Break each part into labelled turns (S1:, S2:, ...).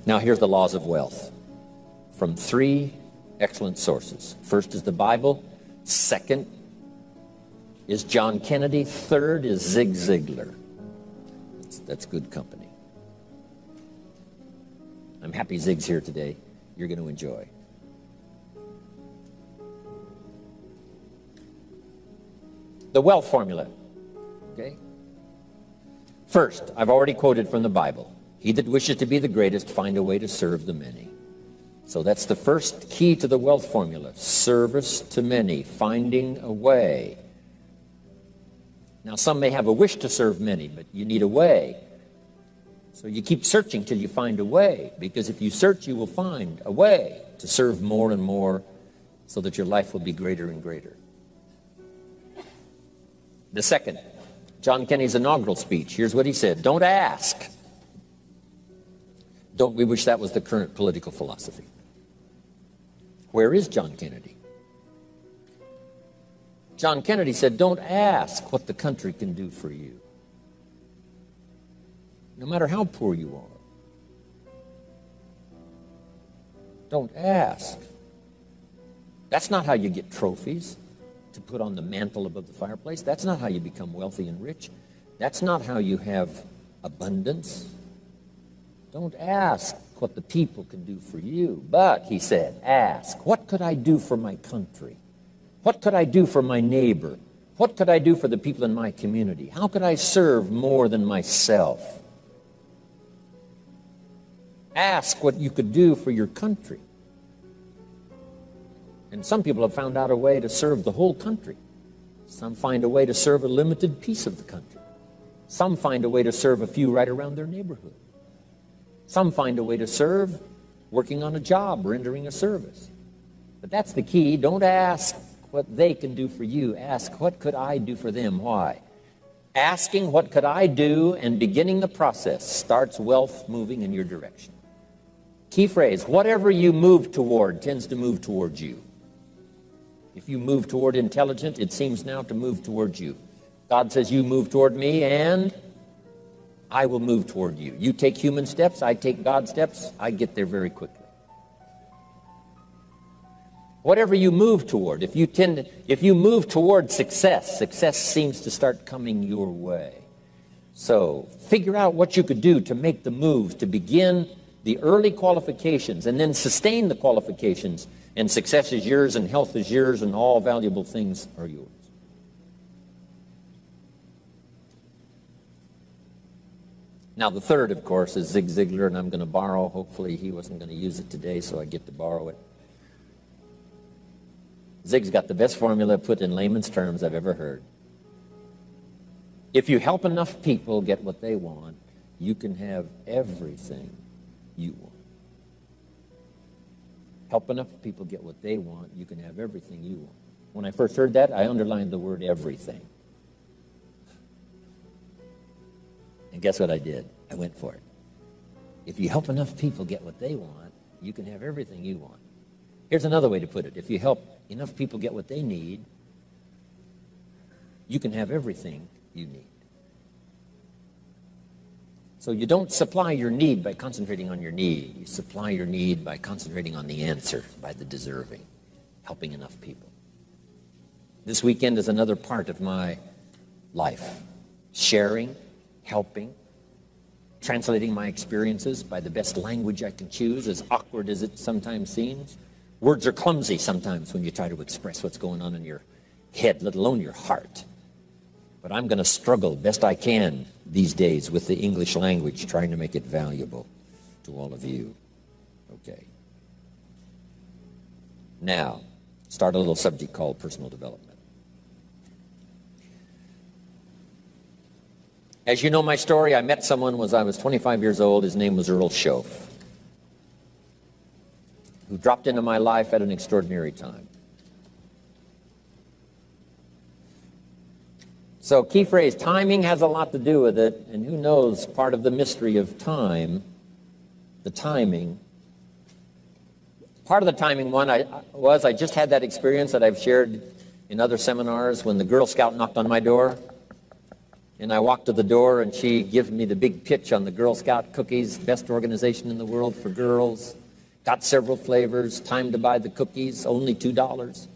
S1: Now here's the laws of wealth from three excellent sources. First is the Bible. Second is John Kennedy. Third is Zig Ziglar. That's good company. I'm happy Zig's here today. You're going to enjoy. The wealth formula. Okay? First, I've already quoted from the Bible. He that wishes to be the greatest, find a way to serve the many. So that's the first key to the wealth formula. Service to many, finding a way. Now, some may have a wish to serve many, but you need a way. So you keep searching till you find a way, because if you search, you will find a way to serve more and more so that your life will be greater and greater. The second, John Kennedy's inaugural speech. Here's what he said. Don't ask. Don't we wish that was the current political philosophy? Where is John Kennedy? John Kennedy said, don't ask what the country can do for you. No matter how poor you are. Don't ask. That's not how you get trophies to put on the mantle above the fireplace. That's not how you become wealthy and rich. That's not how you have abundance. Don't ask what the people can do for you. But, he said, ask, what could I do for my country? What could I do for my neighbor? What could I do for the people in my community? How could I serve more than myself? Ask what you could do for your country. And some people have found out a way to serve the whole country. Some find a way to serve a limited piece of the country. Some find a way to serve a few right around their neighborhood. Some find a way to serve working on a job, rendering a service. But that's the key. Don't ask what they can do for you. Ask, what could I do for them? Why? Asking, what could I do, and beginning the process starts wealth moving in your direction. Key phrase, whatever you move toward tends to move towards you. If you move toward intelligence, it seems now to move towards you. God says, you move toward me, and I will move toward you. You take human steps, I take God's steps, I get there very quickly. Whatever you move toward, if you move toward success, success seems to start coming your way. So figure out what you could do to make the moves, to begin the early qualifications, and then sustain the qualifications, and success is yours, and health is yours, and all valuable things are yours. Now, the third, of course, is Zig Ziglar, and I'm going to borrow. Hopefully, he wasn't going to use it today, so I get to borrow it. Zig's got the best formula put in layman's terms I've ever heard. If you help enough people get what they want, you can have everything you want. Help enough people get what they want, you can have everything you want. When I first heard that, I underlined the word everything. And guess what I did? I went for it. If you help enough people get what they want, you can have everything you want. Here's another way to put it. If you help enough people get what they need, you can have everything you need. So you don't supply your need by concentrating on your need. You supply your need by concentrating on the answer, by the deserving, helping enough people. This weekend is another part of my life. Sharing, helping, translating my experiences by the best language I can choose, as awkward as it sometimes seems. Words are clumsy sometimes when you try to express what's going on in your head, let alone your heart. But I'm going to struggle best I can these days with the English language, trying to make it valuable to all of you. Okay. Now, start a little subject called personal development. As you know my story, I met someone when I was 25 years old. His name was Earl Schoaf, who dropped into my life at an extraordinary time. So key phrase, timing has a lot to do with it, and who knows, part of the mystery of time, the timing. Part of the timing one I just had that experience that I've shared in other seminars when the Girl Scout knocked on my door. And I walked to the door, and she gave me the big pitch on the Girl Scout cookies, best organization in the world for girls. Got several flavors, time to buy the cookies, only $2.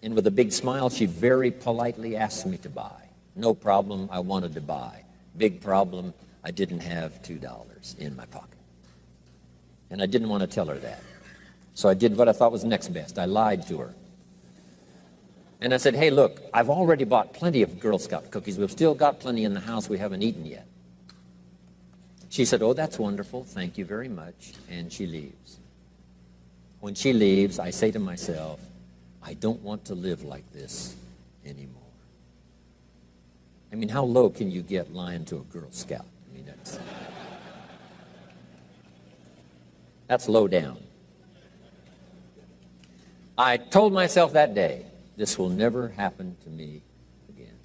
S1: And with a big smile, she very politely asked me to buy. No problem, I wanted to buy. Big problem, I didn't have $2 in my pocket. And I didn't want to tell her that. So I did what I thought was next best. I lied to her. And I said, hey, look, I've already bought plenty of Girl Scout cookies. We've still got plenty in the house we haven't eaten yet. She said, oh, that's wonderful. Thank you very much. And she leaves. When she leaves, I say to myself, I don't want to live like this anymore. I mean, how low can you get lying to a Girl Scout? I mean, that's low down. I told myself that day, this will never happen to me again.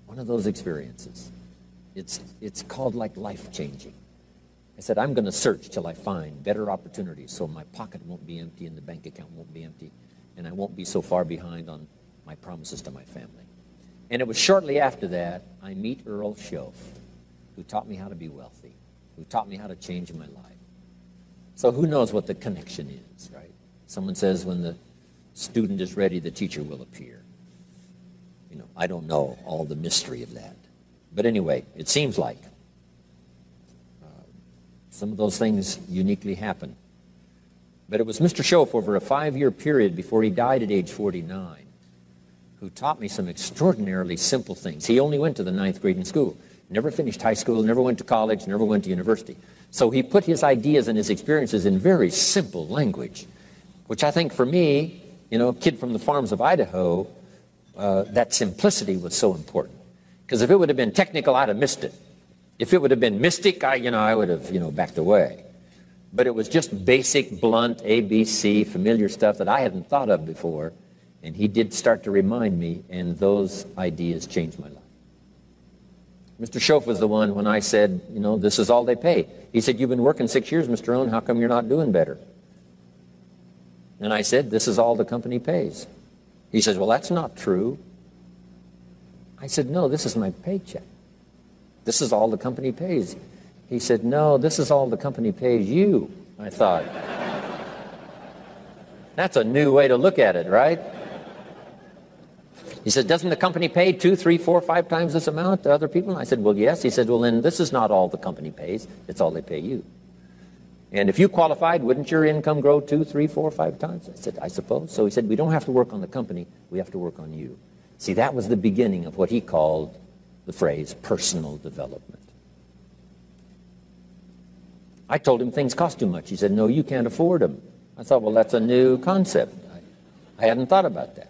S1: One of those experiences. It's called like life-changing. I said, I'm going to search till I find better opportunities so my pocket won't be empty and the bank account won't be empty and I won't be so far behind on my promises to my family. And it was shortly after that I meet Earl Schoaf, who taught me how to be wealthy, who taught me how to change my life. So who knows what the connection is, right? Someone says when the student is ready, the teacher will appear. You know, I don't know all the mystery of that. But anyway, it seems like some of those things uniquely happen. But it was Mr. Schoaf over a 5-year period before he died at age 49 who taught me some extraordinarily simple things. He only went to the 9th grade in school, never finished high school, never went to college, never went to university. So he put his ideas and his experiences in very simple language, which I think for me, you know, a kid from the farms of Idaho, that simplicity was so important. Because if it would have been technical, I'd have missed it. If it would have been mystic, I would have, backed away. But it was just basic, blunt, ABC, familiar stuff that I hadn't thought of before. And he did start to remind me, and those ideas changed my life. Mr. Schoaf was the one when I said, this is all they pay. He said, you've been working 6 years, Mr. Rohn, how come you're not doing better? And I said, this is all the company pays. He says, well, that's not true. I said, no, this is my paycheck. This is all the company pays. He said, no, this is all the company pays you. I thought, that's a new way to look at it, right? He said, doesn't the company pay 2, 3, 4, 5 times this amount to other people? I said, well, yes. He said, well, then this is not all the company pays. It's all they pay you. And if you qualified, wouldn't your income grow 2, 3, 4, 5 times? I said, I suppose. So he said, we don't have to work on the company. We have to work on you. See, that was the beginning of what he called the phrase personal development. I told him things cost too much. He said, no, you can't afford them. I thought, well, that's a new concept. I hadn't thought about that.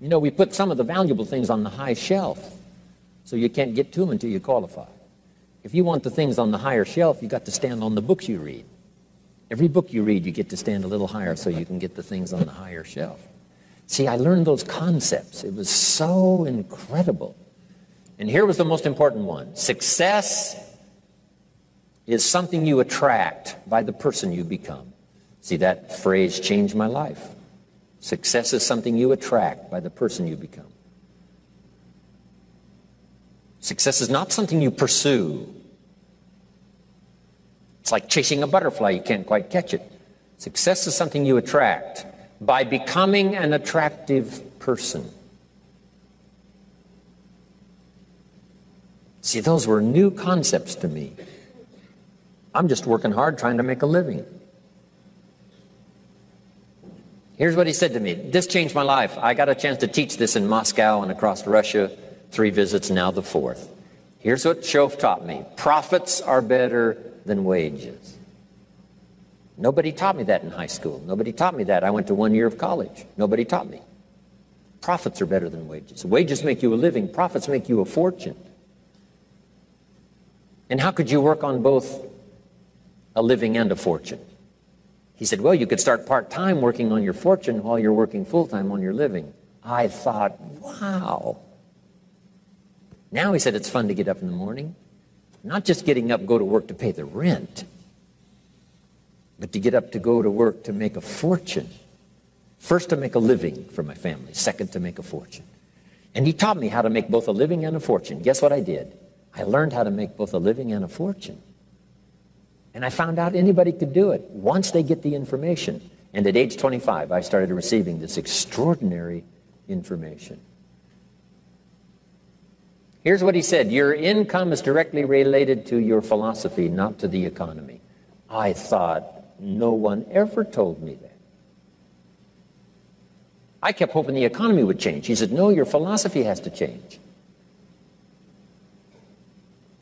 S1: We put some of the valuable things on the high shelf, so you can't get to them until you qualify. If you want the things on the higher shelf, you got to stand on the books you read. Every book you read, you get to stand a little higher so you can get the things on the higher shelf. See, I learned those concepts. It was so incredible. And here was the most important one. Success is something you attract by the person you become. See, that phrase changed my life. Success is something you attract by the person you become. Success is not something you pursue. It's like chasing a butterfly. You can't quite catch it. Success is something you attract by becoming an attractive person. See, those were new concepts to me. I'm just working hard trying to make a living. Here's what he said to me. This changed my life. I got a chance to teach this in Moscow and across Russia. 3 visits, now the 4th. Here's what Schoaf taught me. Profits are better than wages. Nobody taught me that in high school. Nobody taught me that. I went to 1 year of college. Nobody taught me. Profits are better than wages. Wages make you a living. Profits make you a fortune. And how could you work on both a living and a fortune? He said, well, you could start part-time working on your fortune while you're working full-time on your living. I thought, wow. Now, he said, it's fun to get up in the morning. Not just getting up, go to work to pay the rent, but to get up to go to work to make a fortune. First, to make a living for my family. Second, to make a fortune. And he taught me how to make both a living and a fortune. Guess what I did? I learned how to make both a living and a fortune. And I found out anybody could do it once they get the information. And at age 25, I started receiving this extraordinary information. Here's what he said: your income is directly related to your philosophy, not to the economy. I thought, no one ever told me that. I kept hoping the economy would change. He said, no, your philosophy has to change.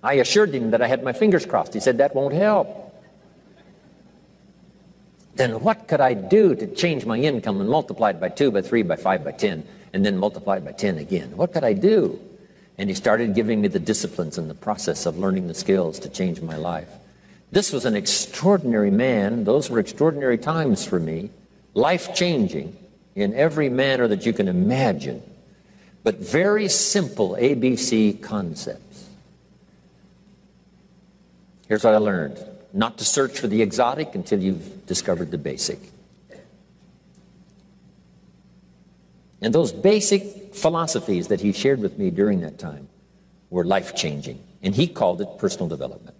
S1: I assured him that I had my fingers crossed. He said, that won't help. Then what could I do to change my income and multiply it by 2, by 3, by 5, by 10, and then multiply it by 10 again? What could I do? And he started giving me the disciplines and the process of learning the skills to change my life. This was an extraordinary man. Those were extraordinary times for me, life-changing in every manner that you can imagine, but very simple ABC concepts. Here's what I learned: not to search for the exotic until you've discovered the basic. And those basic philosophies that he shared with me during that time were life-changing, and he called it personal development.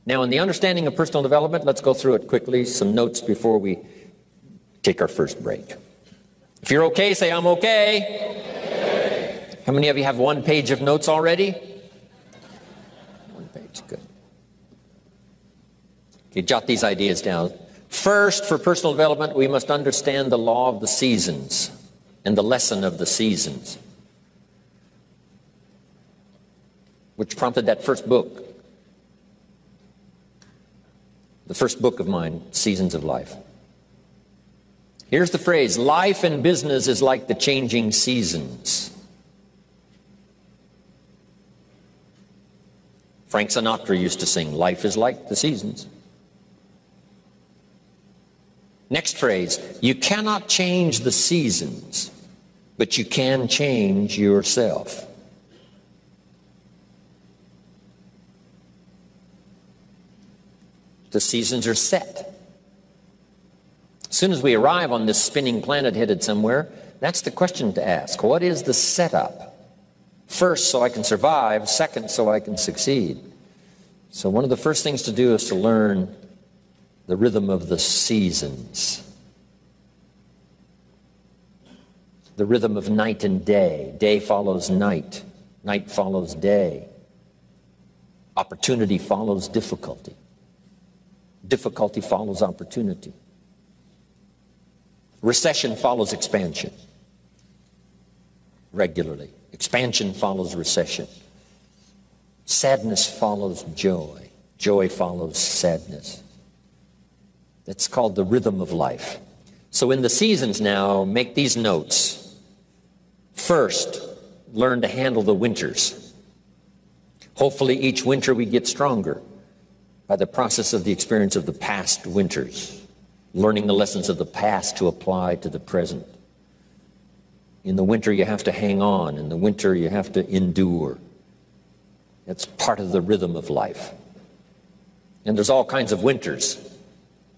S1: Now, in the understanding of personal development, let's go through it quickly, some notes before we take our first break. If you're okay, say, I'm okay. How many of you have one page of notes already? One page, good. Okay, jot these ideas down. First, for personal development, we must understand the law of the seasons and the lesson of the seasons, which prompted that first book. The first book of mine, Seasons of Life. Here's the phrase: life and business is like the changing seasons. Frank Sinatra used to sing, life is like the seasons. Next phrase: you cannot change the seasons, but you can change yourself. The seasons are set. As soon as we arrive on this spinning planet headed somewhere, that's the question to ask. What is the setup? First, so I can survive. Second, so I can succeed. So one of the first things to do is to learn the rhythm of the seasons. The rhythm of night and day. Day follows night. Night follows day. Opportunity follows difficulty. Difficulty follows opportunity. Recession follows expansion regularly. Expansion follows recession. Sadness follows joy. Joy follows sadness. That's called the rhythm of life. So in the seasons now, make these notes. First, learn to handle the winters. Hopefully each winter we get stronger by the process of the experience of the past winters, learning the lessons of the past to apply to the present. In the winter you have to hang on. In the winter you have to endure. That's part of the rhythm of life. And there's all kinds of winters.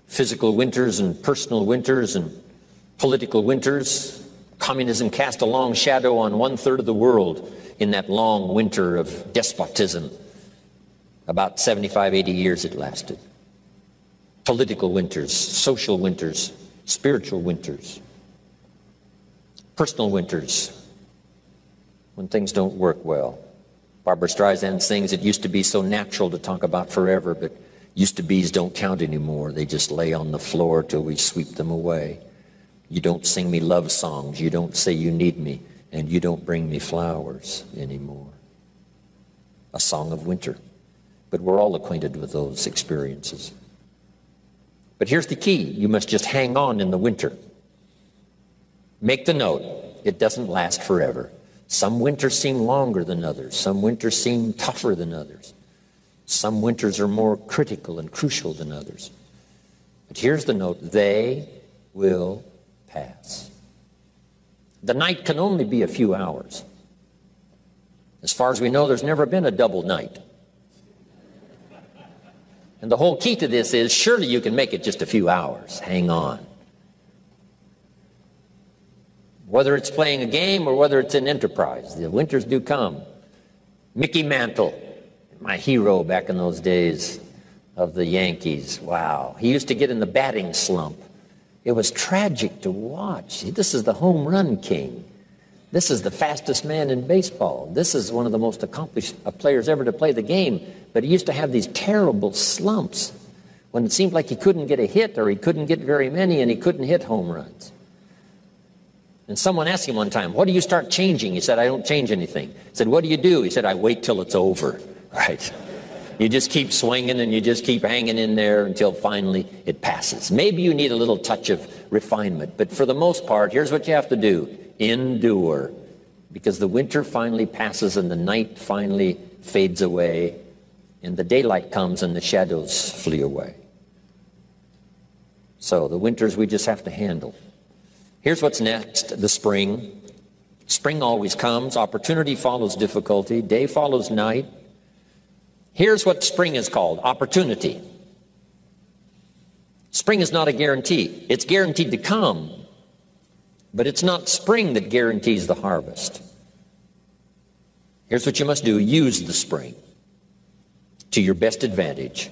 S1: Physical winters and personal winters and political winters. Communism cast a long shadow on 1/3 of the world in that long winter of despotism. About 75, 80 years it lasted. Political winters, social winters, spiritual winters, personal winters, when things don't work well. Barbara Streisand sings, it used to be so natural to talk about forever, but used to be's don't count anymore. They just lay on the floor till we sweep them away. You don't sing me love songs, you don't say you need me, and you don't bring me flowers anymore. A song of winter. But we're all acquainted with those experiences. But here's the key. You must just hang on in the winter. Make the note. It doesn't last forever. Some winters seem longer than others. Some winters seem tougher than others. Some winters are more critical and crucial than others. But here's the note. They will pass. The night can only be a few hours. As far as we know, there's never been a double night. And the whole key to this is, surely you can make it just a few hours. Hang on. Whether it's playing a game or whether it's an enterprise, the winters do come. Mickey Mantle, my hero back in those days of the Yankees. Wow. He used to get in the batting slump. It was tragic to watch. This is the home run king. This is the fastest man in baseball. This is one of the most accomplished players ever to play the game. But he used to have these terrible slumps when it seemed like he couldn't get a hit or he couldn't get very many and he couldn't hit home runs. And someone asked him one time, what do you start changing? He said, I don't change anything. He said, what do you do? He said, I wait till it's over. Right. You just keep swinging and you just keep hanging in there until finally it passes. Maybe you need a little touch of refinement, but for the most part, here's what you have to do. Endure. Because the winter finally passes and the night finally fades away and the daylight comes and the shadows flee away. So the winters we just have to handle. Here's what's next, the spring. Spring always comes. Opportunity follows difficulty. Day follows night. Here's what spring is called, opportunity. Spring is not a guarantee. It's guaranteed to come, but it's not spring that guarantees the harvest. Here's what you must do. Use the spring to your best advantage.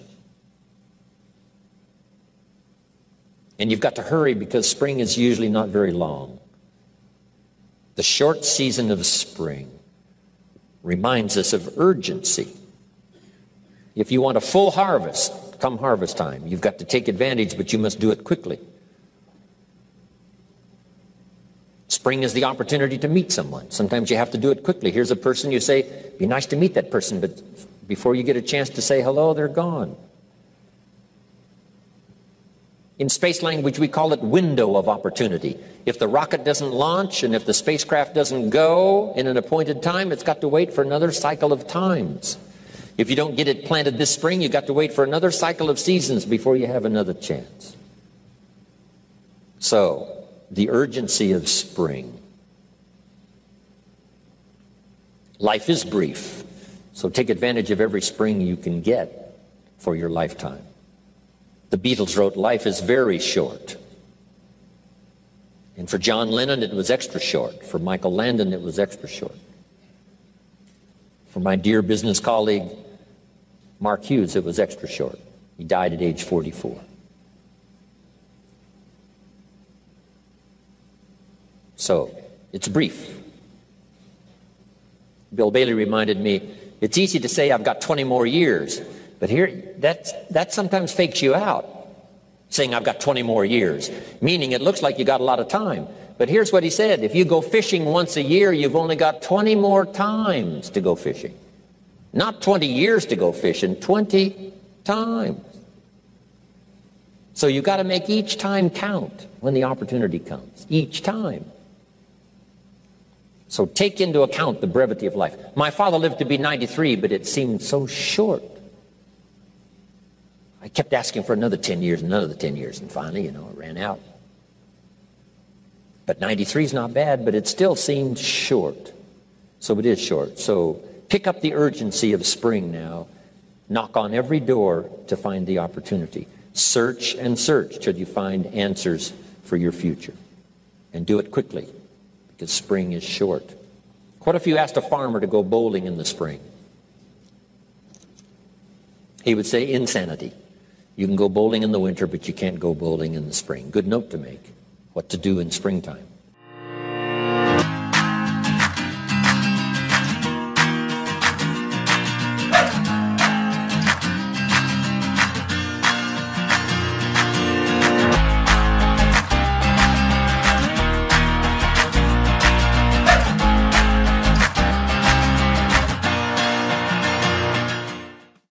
S1: And you've got to hurry because spring is usually not very long. The short season of spring reminds us of urgency. If you want a full harvest, come harvest time, you've got to take advantage, but you must do it quickly. Spring is the opportunity to meet someone. Sometimes you have to do it quickly. Here's a person, you say, it'd be nice to meet that person, but before you get a chance to say hello, they're gone. In space language, we call it window of opportunity. If the rocket doesn't launch and if the spacecraft doesn't go in an appointed time, it's got to wait for another cycle of times. If you don't get it planted this spring, you've got to wait for another cycle of seasons before you have another chance. So, the urgency of spring. Life is brief, so take advantage of every spring you can get for your lifetime. The Beatles wrote, life is very short. And for John Lennon, it was extra short. For Michael Landon, it was extra short. For my dear business colleague, Mark Hughes, it was extra short. He died at age 44. So, it's brief. Bill Bailey reminded me, it's easy to say I've got 20 more years. But here, that sometimes fakes you out, saying I've got 20 more years, meaning it looks like you got a lot of time. But here's what he said, if you go fishing once a year, you've only got 20 more times to go fishing. Not 20 years to go fishing, 20 times. So you've got to make each time count when the opportunity comes, each time. So take into account the brevity of life. My father lived to be 93, but it seemed so short. I kept asking for another 10 years, another 10 years, and finally, it ran out. But 93 is not bad, but it still seemed short. So it is short. So pick up the urgency of spring now. Knock on every door to find the opportunity. Search and search till you find answers for your future. And do it quickly, because spring is short. What if you asked a farmer to go bowling in the spring? He would say, insanity. You can go bowling in the winter, but you can't go bowling in the spring. Good note to make, what to do in springtime.